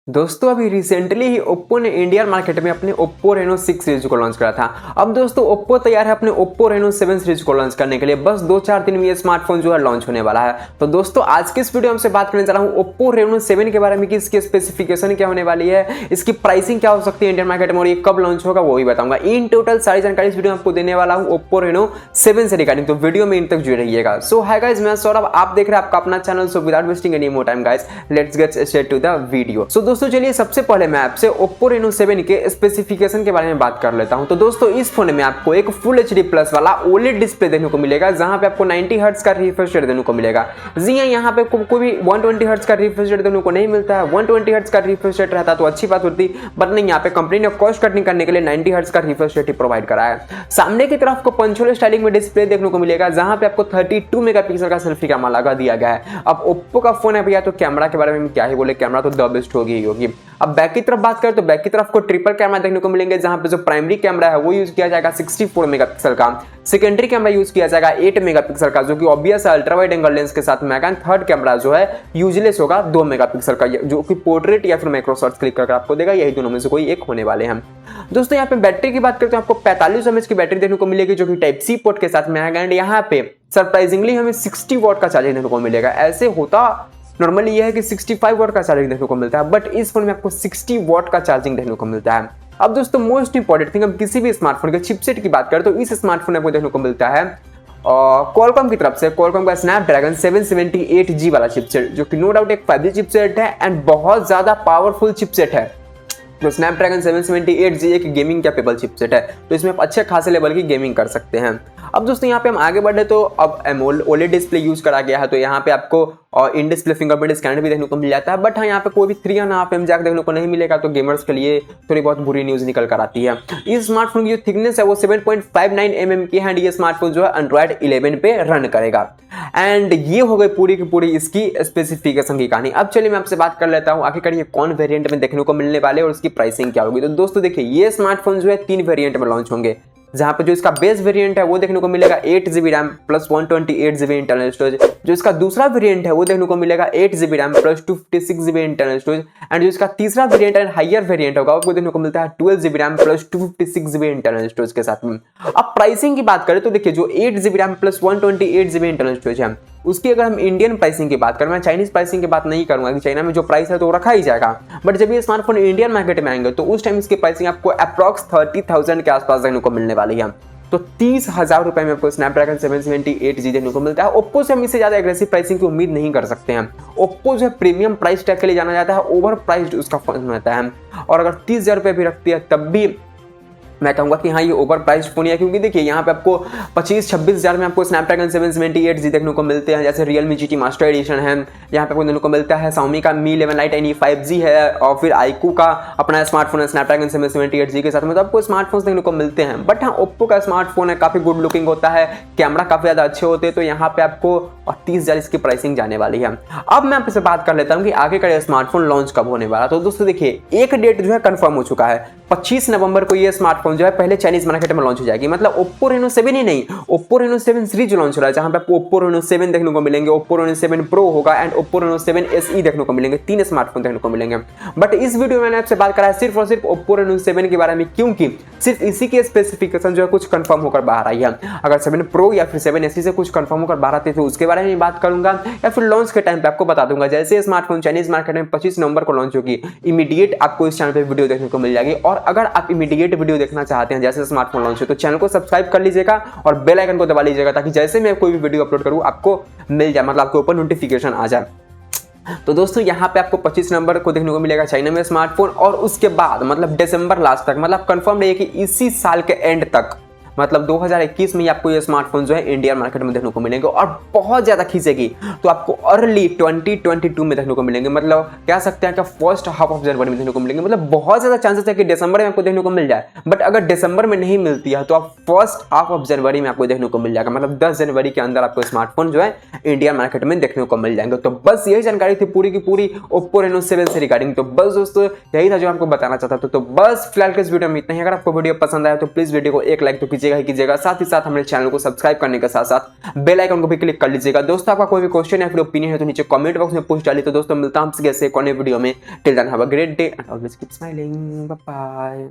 दोस्तों अभी रिसेंटली ही ओप्पो ने इंडियन मार्केट में अपने ओप्पो रेनो 6 सीरीज को लॉन्च करा था। अब दोस्तों ओप्पो तैयार है अपने ओप्पो रेनो 7 सीरीज को लॉन्च करने के लिए। बस 2-4 दिन में ये स्मार्टफोन जो है लॉन्च होने वाला है। तो दोस्तों आज के इस वीडियो में बात करने जा रहा हूँ ओप्पो रेनो 7 के बारे में कि इसकी स्पेसिफिकेशन क्या होने वाली है, इसकी प्राइसिंग क्या हो सकती है इंडियन मार्केट में और ये कब लॉन्च होगा वो भी बताऊंगा। इन टोटल सारी जानकारी इस वीडियो में आपको देने वाला हूँ ओप्पो रेनो 7 से रिगार्डिंग, तो वीडियो में इन तक जुड़े रहिएगा। सो हाय गाइस, मैं सौरभ, आप देख रहे हैं आपका अपना चैनल। So without wasting any more time guys, let's get straight to the video. So दोस्तों चलिए सबसे पहले मैं आपसे Oppo Reno 7 के स्पेसिफिकेशन के बारे में बात कर लेता हूं। तो दोस्तों इस फोन में आपको एक फुल HD प्लस वाला OLED डिस्प्ले देखने को मिलेगा, जहां पे आपको 90 हर्ट्ज का रिफ्रेश रेट देखने को मिलेगा। जी हां, यहां पे कोई भी 120 हर्ट्ज का रिफ्रेश रेट देखने को नहीं मिलता है। 120 हर्ट्ज का रिफ्रेश रेट रहता तो अच्छी बात होती, बट नहीं, यहां पे कंपनी ने कॉस्ट कटिंग करने के लिए 90 हर्ट्ज का रिफ्रेश रेट ही प्रोवाइड करा है। सामने की तरफ आपको पंचोल स्टाइलिंग में डिस्प्ले देखने को मिलेगा, जहां पे आपको 32 मेगापिक्सल का सेल्फी कैमरा लगा दिया गया है। अब ओप्पो का फोन है भैया, तो कैमरा के बारे में क्या ही बोले, कैमरा तो द बेस्ट होगी ही होगी। अब बैक की तरफ बात करें तो बैक की तरफ को ट्रिपल कैमरा देखने को मिलेंगे, जहां पे जो प्राइमरी कैमरा है वो यूज किया जाएगा 64 मेगापिक्सल का। सेकेंडरी कैमरा यूज किया जाएगा 8 मेगापिक्सल का, जो कि ऑब्वियस है अल्ट्रा वाइड एंगल लेंस के साथ में। एंड थर्ड कैमरा जो है यूजलेस होगा 2 मेगापिक्सल का, जो कि पोर्ट्रेट या फिर माइक्रो शॉट्स क्लिक करके आपको देगा। यही दोनों में से कोई एक होने वाले हैं। दोस्तों यहाँ पे बैटरी की बात करते हैं, आपको 45 mAh की बैटरी देखने को मिलेगी, जो कि टाइप सी पोर्ट के साथ में है। एंड यहाँ पे सरप्राइजिंगली हमें 60 वॉट का चार्जिंग देखने को मिलेगा। ऐसे होता नॉर्मली यह है कि 65 वॉट का चार्जिंग देखने को मिलता है, बट इस फोन में आपको 60 वॉट का चार्जिंग देखने को मिलता है। अब दोस्तों मोस्ट इंपॉर्टेंट थिंग, हम किसी भी स्मार्टफोन के चिपसेट की बात करें तो इस स्मार्टफोन में आपको देखने को मिलता है क्वालकॉम की तरफ से क्वालकॉम का स्नैपड्रैगन 778G वाला चिपसेट, जो कि नो डाउट एक 5G चिपसेट है एंड बहुत ज्यादा पावरफुल चिपसेट है। तो स्नैपड्रैगन 778G एक गेमिंग कैपेबल चिपसेट है, तो इसमें आप अच्छे खासे लेवल की गेमिंग कर सकते हैं। अब दोस्तों यहाँ पे हम आगे बढ़े तो अब OLED डिस्प्ले यूज करा गया है, तो यहाँ पे आपको इन डिस्प्ले फिंगरप्रिंट स्कैनर भी देखने को मिल जाता है। बट हाँ, यहाँ पे कोई भी 3.5 mm जैक देखने को नहीं मिलेगा, तो गेमर्स के लिए थोड़ी बहुत बुरी न्यूज निकल कर आती है। इस स्मार्टफोन की जो थिकनेस है वो 7.59 mm की है। ये स्मार्टफोन जो है एंड्रॉइड 11 पे रन करेगा। एंड ये हो गई पूरी की पूरी इसकी स्पेसिफिकेशन की कहानी। अब चलिए मैं आपसे बात कर लेता हूँ आखिरकार ये कौन वेरिएंट में देखने को मिलने वाले और उसकी प्राइसिंग क्या होगी। तो दोस्तों देखिए, ये स्मार्टफोन जो है 3 वेरिएंट में लॉन्च होंगे, जहां पे जो इसका बेस वेरिएंट है वो देखने को मिलेगा 8GB RAM plus 128GB internal storage. जो इसका दूसरा वेरिएंट है वो देखने को मिलेगा 8GB RAM plus 256GB internal storage. And जो इसका तीसरा वेरिएंट है, हायर वेरिएंट होगा, वो देखने को मिलता है 12GB RAM plus 256GB internal storage के साथ में। अब प्राइसिंग की बात करें तो देखिए, जो 8GB RAM plus 128GB internal storage है, उसकी अगर हम इंडियन प्राइसिंग की बात करें, मैं चाइनीज प्राइसिंग की बात नहीं करूंगा कि चाइना में जो प्राइस है तो रखा ही जाएगा, बट जब ये स्मार्टफोन इंडियन मार्केट में आएंगे तो उस टाइम इसकी प्राइसिंग आपको अप्रॉक्स 30,000 के आसपास देखने को मिलने वाली है। तो 30,000 रुपए में आपको स्नैपड्रैगन 778G देखने को मिलता है। ओप्पो से हम इससे ज्यादा एग्रेसिव प्राइसिंग की उम्मीद नहीं कर सकते हैं। ओप्पो जो है प्रीमियम प्राइस टैग के लिए जाना जाता है, ओवर प्राइस्ड उसका फोन रहता है, और अगर 30,000 रुपए भी रखती है तब भी मैं कहूंगा कि हाँ ये ओवर प्राइस्ड फोन है। क्योंकि देखिए यहाँ पे आपको 25-26 हज़ार में आपको स्नैपड्रैगन 778G देखने को मिलते हैं, जैसे Realme GT मास्टर एडिशन है। यहाँ पे आपको देखने को मिलता है Xiaomi का Mi 11 Lite NE 5G है, और फिर iQOO का अपना स्मार्टफोन है स्नैपड्रैगन 778G के साथ में, तो आपको स्मार्टफोन देखने को मिलते हैं। बट हाँ, ओप्पो का स्मार्टफोन है, काफी गुड लुकिंग होता है, कैमरा काफी ज्यादा अच्छे होते हैं, तो यहाँ पे आपको 30,000 इसकी प्राइसिंग जाने वाली है। अब मैं आपसे बात कर लेता हूँ कि आगे का स्मार्टफोन लॉन्च कब होने वाला। तो दोस्तों देखिए, एक डेट जो है कंफर्म हो चुका है, 25 नवंबर को ये स्मार्टफोन जो है पहले चाइनीज मार्केट में लॉन्च हो जाएगी। मतलब ओप्पो रेनो 7 ही नहीं, ओप्पो रेनो 7 सीरीज लॉन्च हो रहा है, जहां पे आपको ओप्पो रेनो 7 देखने को मिलेंगे, ओप्पो रेनो 7 प्रो होगा एंड ओप्पो रेनो 7 SE देखने को मिलेंगे। 3 स्मार्टफोन देखने को मिलेंगे। बट इस वीडियो में मैंने आपसे बात करा है सिर्फ और सिर्फ ओप्पो रेनो 7 के बारे में, क्योंकि सिर्फ इसी के स्पेसिफिकेशन जो है कुछ कंफर्म होकर बाहर आई है। अगर 7 प्रो या फिर 7 SE से कुछ कंफर्म होकर बाहर आते तो उसके बारे में बात करूंगा, या फिर लॉन्च के टाइम पे आपको बता दूंगा। जैसे स्मार्टफोन चाइनीज मार्केट में 25 नवंबर को लॉन्च होगी, इमीडिएट आपको इस चैनल पे वीडियो देखने को मिल जाएगी। और अगर आप इमीडिएट वीडियो देखना चाहते हैं जैसे स्मार्टफोन लॉन्च हो, तो चैनल को सब्सक्राइब कर लीजिएगा और बेल आइकन को दबा लीजिएगा, ताकि जैसे मैं कोई भी वीडियो अपलोड करूं आपको मिल जाए, मतलब आपके ऊपर नोटिफिकेशन आ जाए। तो दोस्तों यहाँ पे आपको 25 नवंबर को देखने को मिलेगा चाइना में स्मार्टफोन, और उसके बाद मतलब दिसंबर लास्ट तक, मतलब कंफर्म रही है कि इसी साल के एंड तक, मतलब 2021 में आपको ये स्मार्टफोन जो है इंडियन मार्केट में देखने को मिलेंगे, और बहुत ज्यादा खींचेगी तो आपको अर्ली 2022 में देखने को मिलेंगे। मतलब कह सकते हैं कि फर्स्ट हाफ ऑफ जनवरी में देखने को मिलेंगे। मतलब बहुत ज्यादा चांसेस है कि दिसंबर में आपको देखने को मिल जाए, बट अगर दिसंबर में नहीं मिलती है तो आप फर्स्ट हाफ ऑफ जनवरी में आपको देखने को मिल जाएगा। मतलब 10 जनवरी के अंदर आपको स्मार्टफोन जो है इंडियन मार्केट में देखने को मिल जाएंगे। तो बस यही जानकारी थी पूरी की पूरी ओप्पो रेनो 7 से रिगार्डिंग। तो बस दोस्तों यही था जो आपको बताना चाहता था। तो बस फिलहाल के इस वीडियो में इतना ही। अगर आपको वीडियो पसंद आया तो प्लीज वीडियो को एक लाइक तो कीजिए। कीजिएगा ही कीजिएगा, साथ ही साथ हमारे चैनल को सब्सक्राइब करने के साथ साथ बेल आइकन को भी क्लिक कर लीजिएगा। दोस्तों आपका कोई भी क्वेश्चन या फिर ओपिनियन है तो नीचे कमेंट बॉक्स में पूछ डालिए। तो दोस्तों मिलता हूं आपसे ऐसे एक और नए वीडियो में। Till then have a great day and always keep smiling. Bye bye.